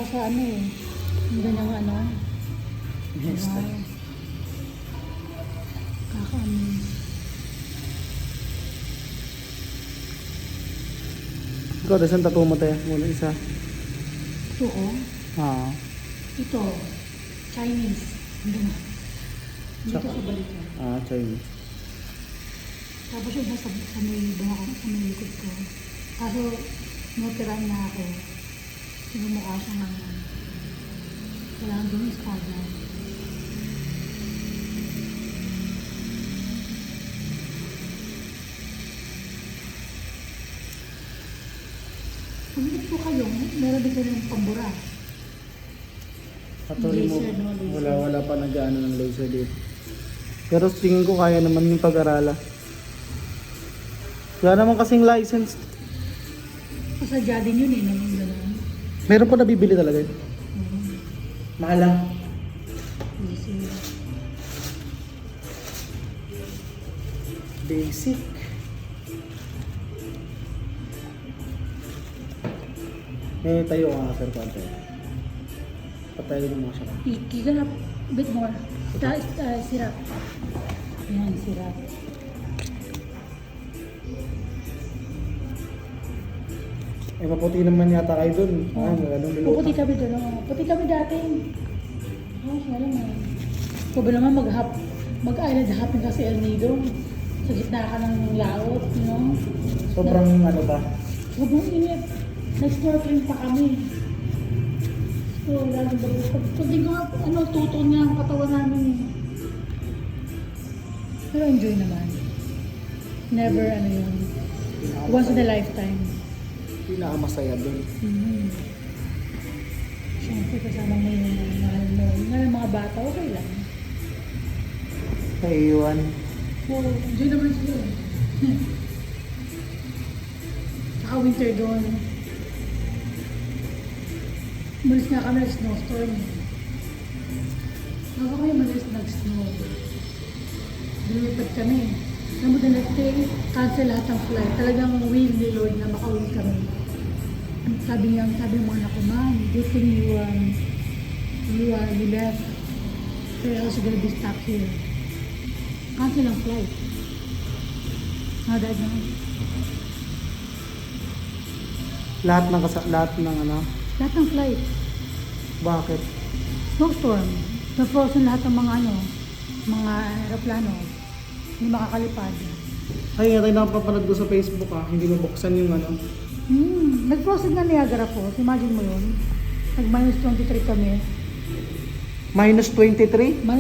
Sa ano eh, ang ganyang ano. Yes, Wow. Kaka-amaze. ikaw, dasan tattoo mo tayo. Muna isa. Ito oh. Ah. Ito. Chinese. Dito Saka. sa balikan. Chinese. Tapos yung sa may baka, sa may likod ko. Kaso, notirahan na ako. Sinumukha siya ng kailangan doon espada. Pagkakit po kayo, meron din kayo ng pambura. Patuloy mo. Laser, no? Laser. Wala pa nag-ano ng laser dito. Pero tingin ko kaya naman yung pag-arala. Wala naman kasing license. Pasadya din yun eh, naman gano'n. Meron po nabibili talaga yun. Mahal lang. Laser. Basic. Tayo ka sir konti. Patayin mo siya. Kiganap, a bit more. Sirap. Ayan, sirap. Maputi naman yata kayo dun. Anong luluto? Puputi kami doon. Puti kami dati. Wala na. Kung ba naman mag-island hopping kasi El Nido. Sa gitna ka ng laot, you know? Sobrang ano ba? Sobrang init. Nag-snorkeling pa kami. So, lalo ba? Pag di ko nga, tutol niya ang katawan namin eh. Pero enjoy naman. Never, yun. Once in a lifetime. Pinakamasaya dun. Siyempre, kasama mo yung mahal mo. Yung mga bata, okay lang. Naiiwan. Oo, enjoy naman sila. Saka winter doon. Umalis nga kami ng snowstorm. Bago kami umalis nag-snow. Lumipad kami. Alam mo the next day, cancel lahat ng flight. Talagang will ni Lord na makauwi kami. Sabi ng mga anak ko, Ma'am, good thing you left. We're also gonna be stuck here. Cancel ang flight. Dahil naman. Lahat ng ano? Lahat ng flight. Bakit? Snowstorm. Na-frozen lahat ng mga aeroplano. Hindi makakalipad. Ay, nga tayo nakapapanood ko sa Facebook hindi mabuksan yung ano. Nag-frozen na Niagara Falls. Imagine mo yun. Nag-minus 23 kami. Minus 23? Minus